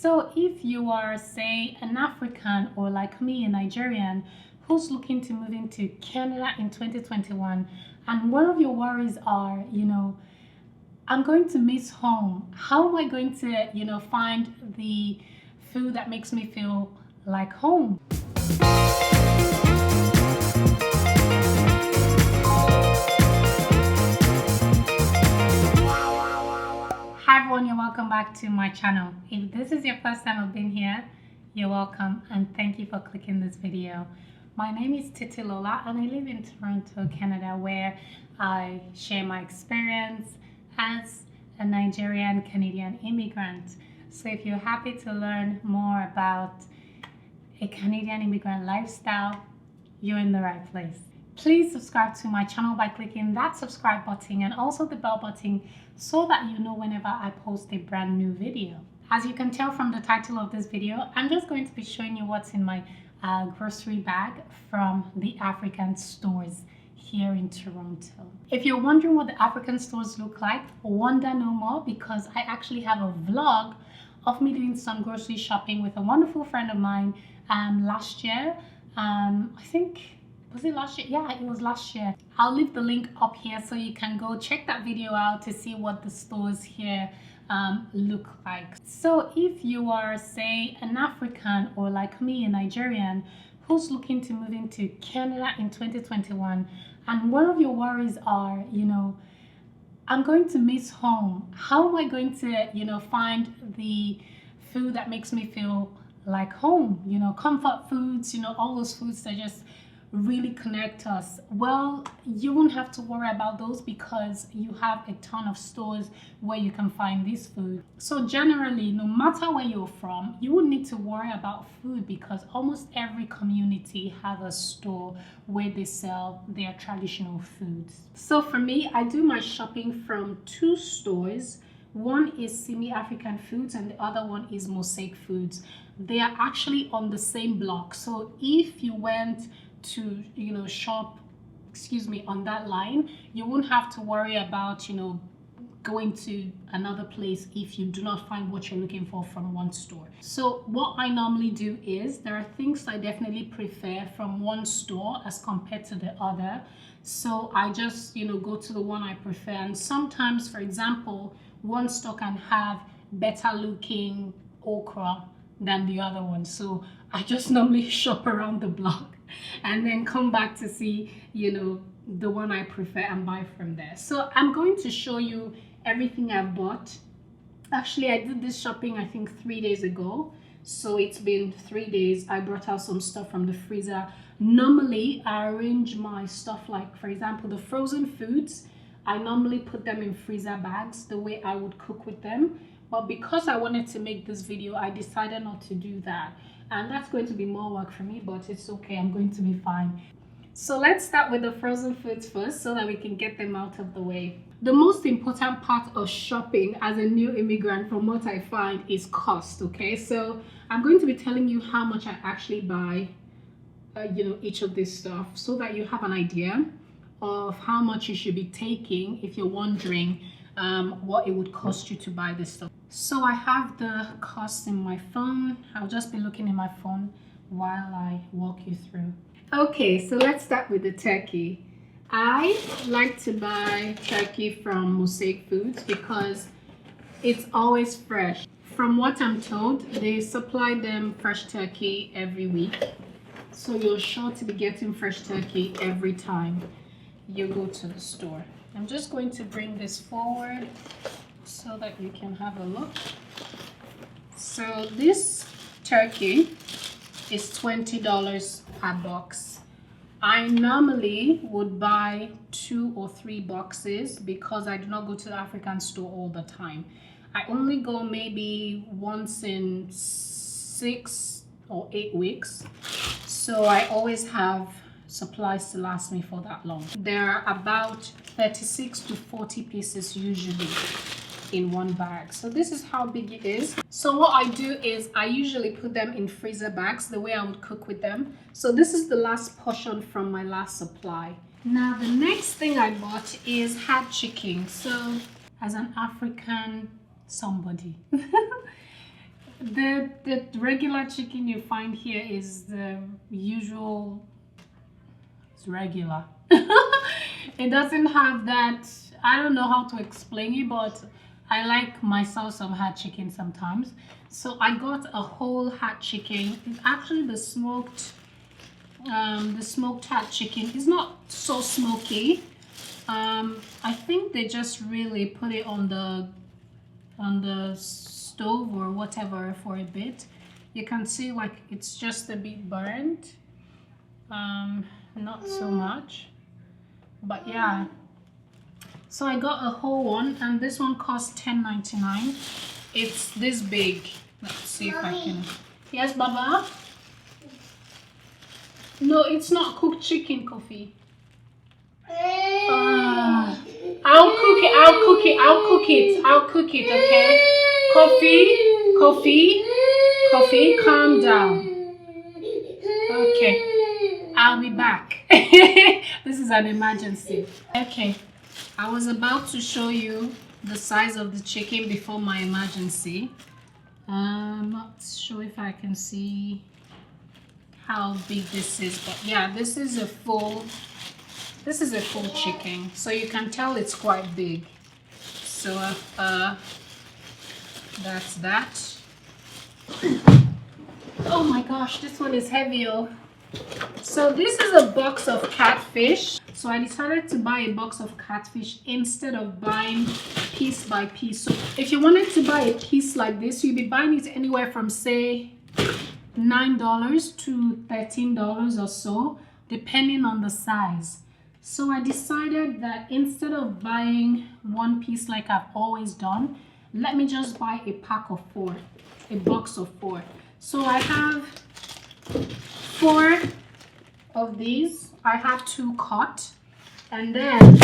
So if you are, say, an African or like me, a Nigerian who's looking to move into Canada in 2021, and one of your worries are, I'm going to miss home. How am I going to, find the food that makes me feel like home? Hi everyone, you're welcome back to my channel. If this is your first time of being here, you're welcome and thank you for clicking this video. My name is Lola and I live in Toronto, Canada, where I share my experience as a Nigerian Canadian immigrant. So if you're happy to learn more about a Canadian immigrant lifestyle, you're in the right place. Please subscribe to my channel by clicking that subscribe button and also the bell button so that you know whenever I post a brand new video. As you can tell from the title of this video, I'm just going to be showing you what's in my grocery bag from the African stores here in Toronto. If you're wondering what the African stores look like, wonder no more, because I actually have a vlog of me doing some grocery shopping with a wonderful friend of mine last year. Was it last year? Yeah, it was last year. I'll leave the link up here so you can go check that video out to see what the stores here look like. So if you are, say, an African or like me, a Nigerian who's looking to move into Canada in 2021, and one of your worries are, I'm going to miss home. How am I going to, find the food that makes me feel like home? Comfort foods, all those foods that just really connect us. Well, you won't have to worry about those because you have a ton of stores where you can find this food. So generally, no matter where you're from, you won't need to worry about food because almost every community has a store where they sell their traditional foods. So for me, I do my shopping from two stores. One is Semi-African Foods and the other one is Mosaic Foods. They are actually on the same block. So if you went to shop on that line, you won't have to worry about going to another place if you do not find what you're looking for from one store. So what I normally do is there are things I definitely prefer from one store as compared to the other, so I just go to the one I prefer. And sometimes, for example, one store can have better looking okra than the other one, so I just normally shop around the block and then come back to see the one I prefer and buy from there. So I'm going to show you everything I've bought. Actually, I did this shopping I think 3 days ago, so it's been 3 days. I brought out some stuff from the freezer. Normally I arrange my stuff, like for example the frozen foods, I normally put them in freezer bags the way I would cook with them, but because I wanted to make this video, I decided not to do that. And that's going to be more work for me, but it's okay, I'm going to be fine. So let's start with the frozen foods first so that we can get them out of the way. The most important part of shopping as a new immigrant, from what I find, is cost, okay? So I'm going to be telling you how much I actually buy, each of this stuff, so that you have an idea of how much you should be taking if you're wondering what it would cost you to buy this stuff. So I have the cost in my phone. I'll just be looking in my phone while I walk you through. Okay, so let's start with the turkey. I like to buy turkey from Mosaic Foods because it's always fresh. From what I'm told, they supply them fresh turkey every week, so you're sure to be getting fresh turkey every time you go to the store. I'm just going to bring this forward so that you can have a look. So this turkey is $20 per box. I normally would buy 2 or 3 boxes because I do not go to the African store all the time. I only go maybe once in 6 or 8 weeks. So I always have supplies to last me for that long. There are about 36 to 40 pieces usually in one bag. So this is how big it is. So what I do is I usually put them in freezer bags the way I would cook with them. So this is the last portion from my last supply. Now the next thing I bought is hard chicken. So as an African somebody The regular chicken you find here is the usual. It's regular. It doesn't have that. I don't know how to explain it, but I like myself some hot chicken sometimes. So I got a whole hot chicken. It's actually the smoked hot chicken. It's not so smoky. I think they just really put it on the stove or whatever for a bit. You can see like it's just a bit burnt. Not so much, but yeah. So I got a whole one, and this one cost $10.99. It's this big. Let's see if I can. Yes, Baba. No, it's not cooked chicken, Coffee. I'll cook it. I'll cook it. I'll cook it. I'll cook it. Okay. Coffee, calm down. Okay, I'll be back. This is an emergency. Okay, I was about to show you the size of the chicken before my emergency. I'm not sure if I can see how big this is, but yeah, this is a full chicken, so you can tell it's quite big. So that's that. Oh my gosh, this one is heavy. So this is a box of catfish. So I decided to buy a box of catfish instead of buying piece by piece. So if you wanted to buy a piece like this, you'd be buying it anywhere from say $9 to $13 or so, depending on the size. So I decided that instead of buying one piece like I've always done, let me just buy a pack of 4, a box of 4. So I have 4 of these. I have 2 cut, and then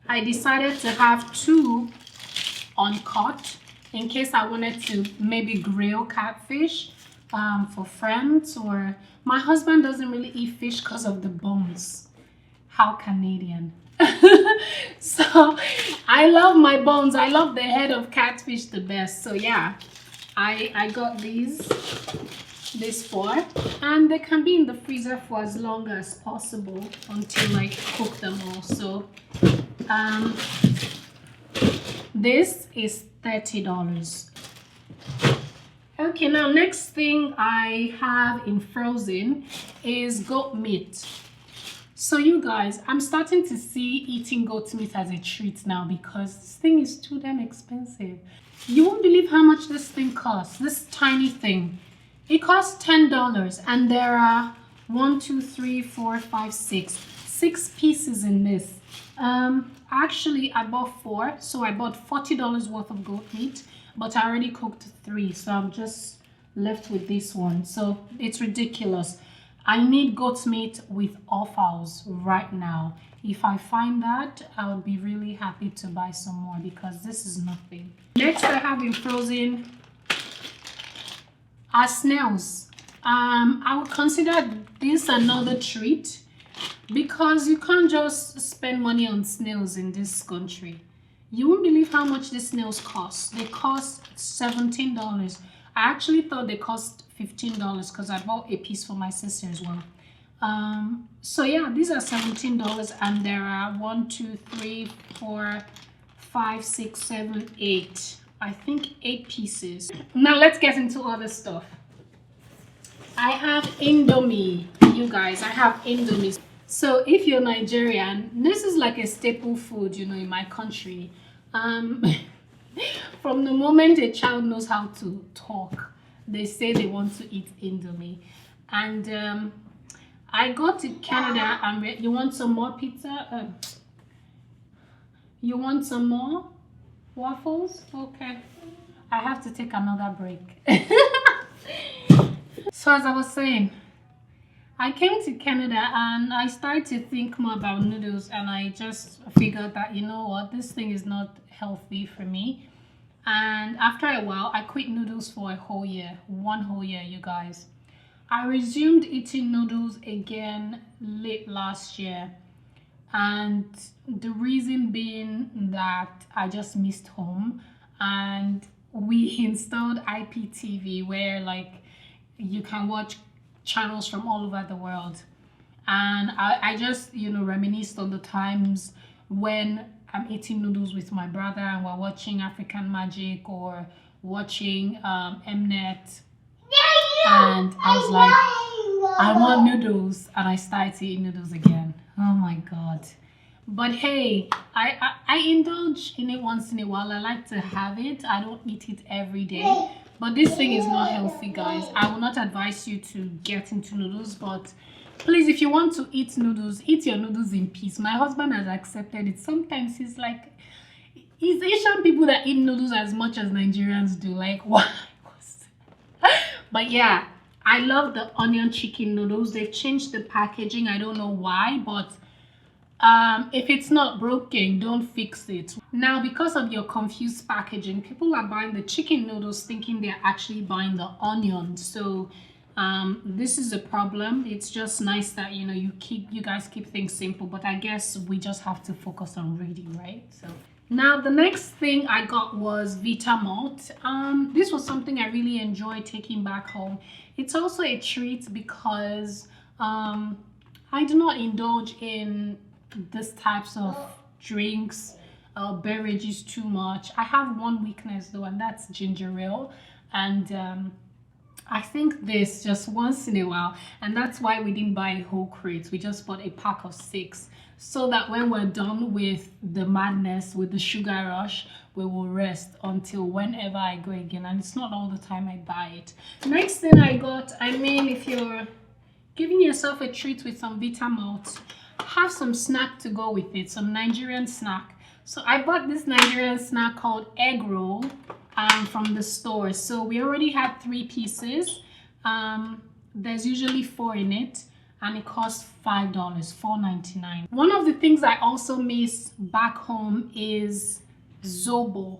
I decided to have 2 uncut in case I wanted to maybe grill catfish for friends, or my husband doesn't really eat fish because of the bones. How Canadian. So I love my bones. I love the head of catfish the best. So yeah, I got these 4, and they can be in the freezer for as long as possible until I cook them all. So this is $30. Okay, now next thing I have in frozen is goat meat. So you guys, I'm starting to see eating goat meat as a treat now because this thing is too damn expensive. You won't believe how much this thing costs, this tiny thing. It costs $10, and there are 1, 2, 3, 4, 5, 6 pieces in this. Actually I bought 4, so I bought $40 worth of goat meat, but I already cooked 3, so I'm just left with this one. So it's ridiculous. I need goat meat with offals right now. If I find that, I would be really happy to buy some more because this is nothing. Next I have in frozen are snails. I would consider this another treat because you can't just spend money on snails in this country. You won't believe how much the snails cost. They cost $17. I actually thought they cost $15 because I bought a piece for my sister as well. So yeah, these are $17, and there are 1, 2, 3, 4, 5, 6, 7, 8. I think 8 pieces. Now let's get into other stuff. I have Indomie, you guys. I have Indomie. So if you're Nigerian, this is like a staple food, you know, in my country. From the moment a child knows how to talk, they say they want to eat Indomie. And I got to Canada, and you want some more pizza? You want some more waffles? Okay, I have to take another break. So as I was saying, I came to Canada and I started to think more about noodles, and I just figured that, you know what, this thing is not healthy for me. And after a while, I quit noodles for a whole year, 1 whole year, you guys. I resumed eating noodles again late last year, and the reason being that I just missed home, and we installed IPTV where like you can watch channels from all over the world. And I just, reminisced on the times when I'm eating noodles with my brother and we're watching African Magic or watching Mnet. And I was like, I want noodles. And I started eating noodles again. Oh my God. But hey, I indulge in it once in a while. I like to have it. I don't eat it every day. But this thing is not healthy, guys. I will not advise you to get into noodles. But please, if you want to eat noodles, eat your noodles in peace. My husband has accepted it. Sometimes he's like, it's Asian people that eat noodles as much as Nigerians do. Like, why? But yeah, I love the onion chicken noodles. They've changed the packaging. I don't know why, but if it's not broken, don't fix it. Now, because of your confused packaging, people are buying the chicken noodles thinking they're actually buying the onion. So this is a problem. It's just nice that you guys keep things simple, but I guess we just have to focus on reading, right? So now the next thing I got was Vita Malt. This was something I really enjoyed taking back home. It's also a treat because I do not indulge in these types of drinks beverages too much. I have one weakness though, and that's ginger ale. And I think this just once in a while, and that's why we didn't buy a whole crate. We just bought a pack of 6 so that when we're done with the madness, with the sugar rush, we will rest until whenever I go again. And it's not all the time I buy it. Next thing I got, if you're giving yourself a treat with some Vita Malt, have some snack to go with it, some Nigerian snack. So I bought this Nigerian snack called egg roll from the store. So we already had 3 pieces. There's usually 4 in it, and it costs $5, $4.99. One of the things I also miss back home is Zobo.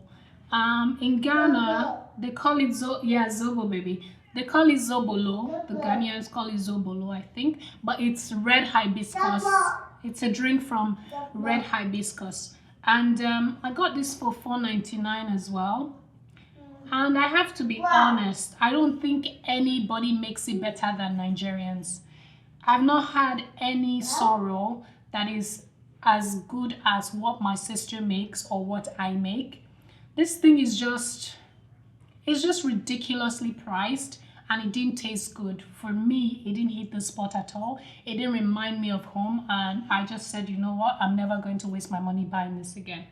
In Ghana, they call it Zobo, baby. They call it Zobolo. The Ghanaians call it Zobolo, I think. But it's red hibiscus. It's a drink from red hibiscus. And I got this for $4.99 as well. And I have to be honest, I don't think anybody makes it better than Nigerians. I've not had any sorrow that is as good as what my sister makes or what I make. This thing is it's just ridiculously priced, and it didn't taste good. For me, it didn't hit the spot at all. It didn't remind me of home, and I just said, you know what, I'm never going to waste my money buying this again.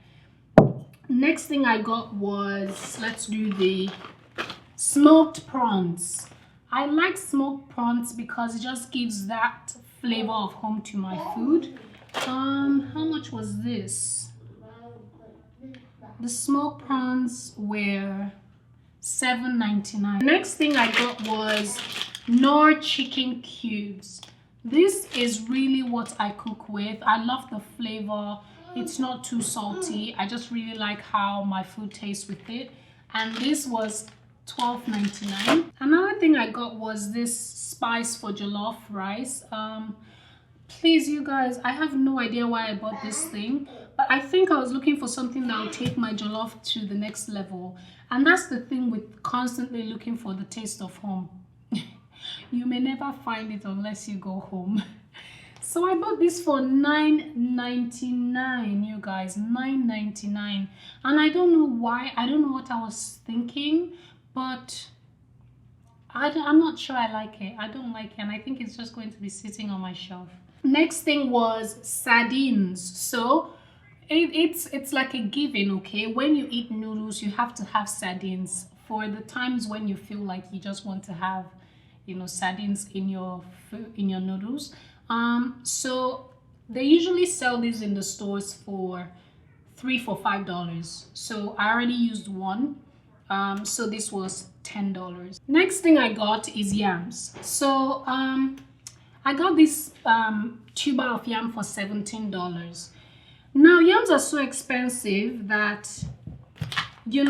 Next thing I got was, let's do the smoked prawns. I like smoked prawns because it just gives that flavor of home to my food. How much was this? The smoked prawns were $7.99. Next thing I got was Knorr chicken cubes. This is really what I cook with. I love the flavor. It's not too salty. I just really like how my food tastes with it. And this was $12.99. Another thing I got was this spice for jollof rice. Please, you guys, I have no idea why I bought this thing, but I think I was looking for something that will take my jollof to the next level. And that's the thing with constantly looking for the taste of home. You may never find it unless you go home. So I bought this for $9.99, you guys, $9.99. And I don't know why. I don't know what I was thinking, but I'm not sure I like it. I don't like it, and I think it's just going to be sitting on my shelf. Next thing was sardines. So it's like a given, okay? When you eat noodles, you have to have sardines for the times when you feel like you just want to have, sardines in your food, in your noodles. So they usually sell these in the stores for $5. So I already used one. So this was $10. Next thing I got is yams. So I got this tuber of yam for $17. Now yams are so expensive that you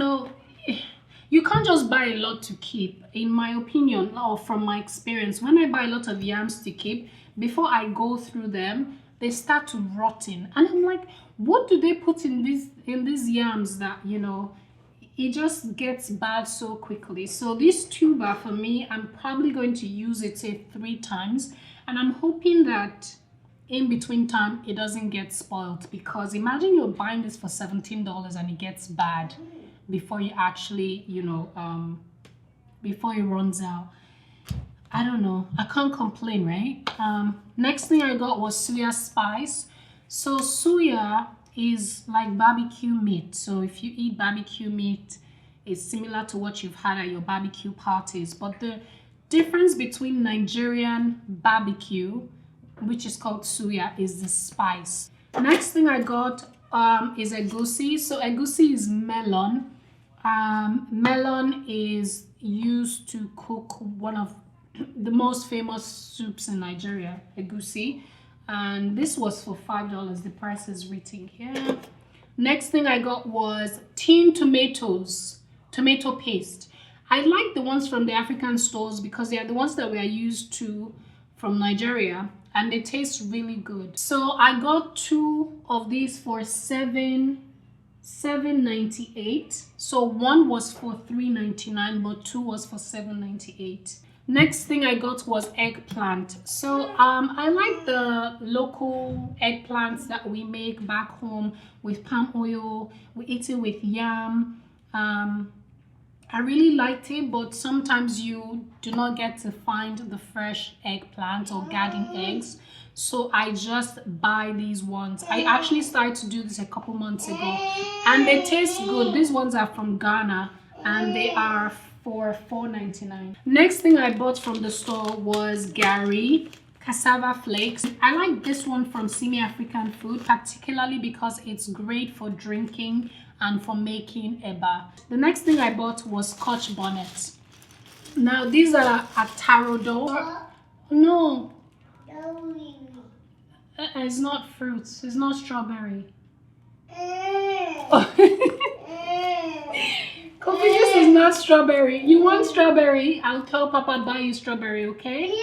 can't just buy a lot to keep. In my opinion, or from my experience, when I buy a lot of yams to keep, before I go through them, they start to rotten. And I'm like, what do they put in these yams that it just gets bad so quickly. So this tuber for me, I'm probably going to use it say 3 times, and I'm hoping that in between time it doesn't get spoiled, because imagine you're buying this for $17 and it gets bad before you actually, you know, before it runs out. I don't know, I can't complain, right? Next thing I got was suya spice. So suya is like barbecue meat. So if you eat barbecue meat, it's similar to what you've had at your barbecue parties. But the difference between Nigerian barbecue, which is called suya, is the spice. Next thing I got is egusi. So egusi is melon. Melon is used to cook one of the most famous soups in Nigeria, egusi. And this was for $5. The price is written here. Next thing I got was tinned tomatoes, tomato paste. I like the ones from the African stores because they are the ones that we are used to from Nigeria, and they taste really good. So I got 2 of these for $7.98. So one was for $3.99, but 2 was for $7.98. Next thing I got was eggplant. So I like the local eggplants that we make back home with palm oil. We eat it with yam. I really liked it, but sometimes you do not get to find the fresh eggplant or garden eggs. So I just buy these ones. I actually started to do this a couple months ago, and they taste good. These ones are from Ghana, and they are for $4.99. Next thing I bought from the store was gari, cassava flakes. I like this one from Simi African Food, particularly because it's great for drinking and for making eba. The next thing I bought was Scotch bonnets. Now these are atarodo. No, it's not fruits. It's not strawberry. Coffee juice is not strawberry. You want strawberry? I'll tell Papa buy you strawberry, okay?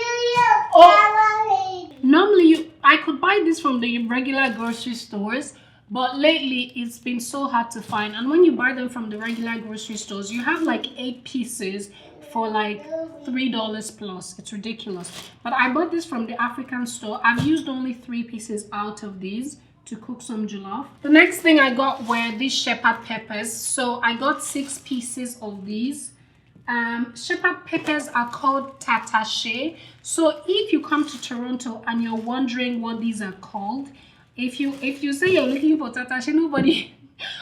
Oh, normally I could buy this from the regular grocery stores, but lately it's been so hard to find. And when you buy them from the regular grocery stores, you have like 8 pieces for like $3 plus. It's ridiculous. But I bought this from the African store. I've used only 3 pieces out of these to cook some jollof. The next thing I got were these shepherd peppers. So I got 6 pieces of these. Shepherd peppers are called tatashe. So if you come to Toronto and you're wondering what these are called, if you say you're looking for tatashe, nobody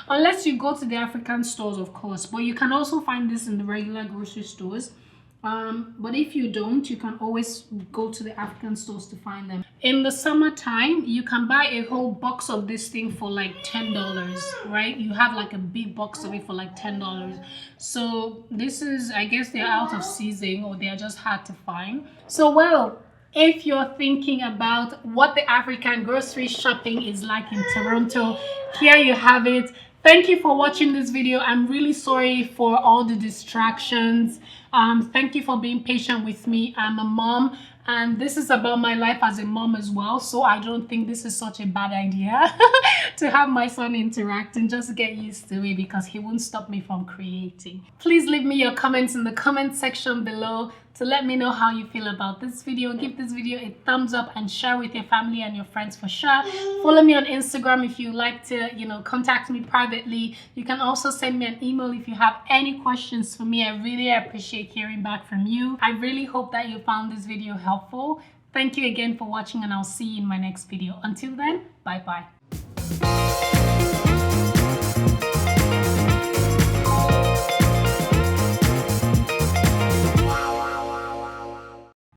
unless you go to the African stores, of course, but you can also find this in the regular grocery stores. But if you don't, you can always go to the African stores to find them. In the summertime, you can buy a whole box of this thing for like $10, right? You have like a big box of it for like $10. So this is, I guess they're out of season, or they're just hard to find. So well, if you're thinking about what the African grocery shopping is like in Toronto, here you have it. Thank you for watching this video. I'm really sorry for all the distractions. Thank you for being patient with me. I'm a mom, and this is about my life as a mom as well. So I don't think this is such a bad idea to have my son interact, and just get used to it because he won't stop me from creating. Please leave me your comments in the comment section below to let me know how you feel about this video. Give this video a thumbs up and share with your family and your friends for sure. Follow me on Instagram if you like to, contact me privately. You can also send me an email if you have any questions for me. I really appreciate hearing back from you. I really hope that you found this video helpful. Thank you again for watching, and I'll see you in my next video. Until then, bye bye.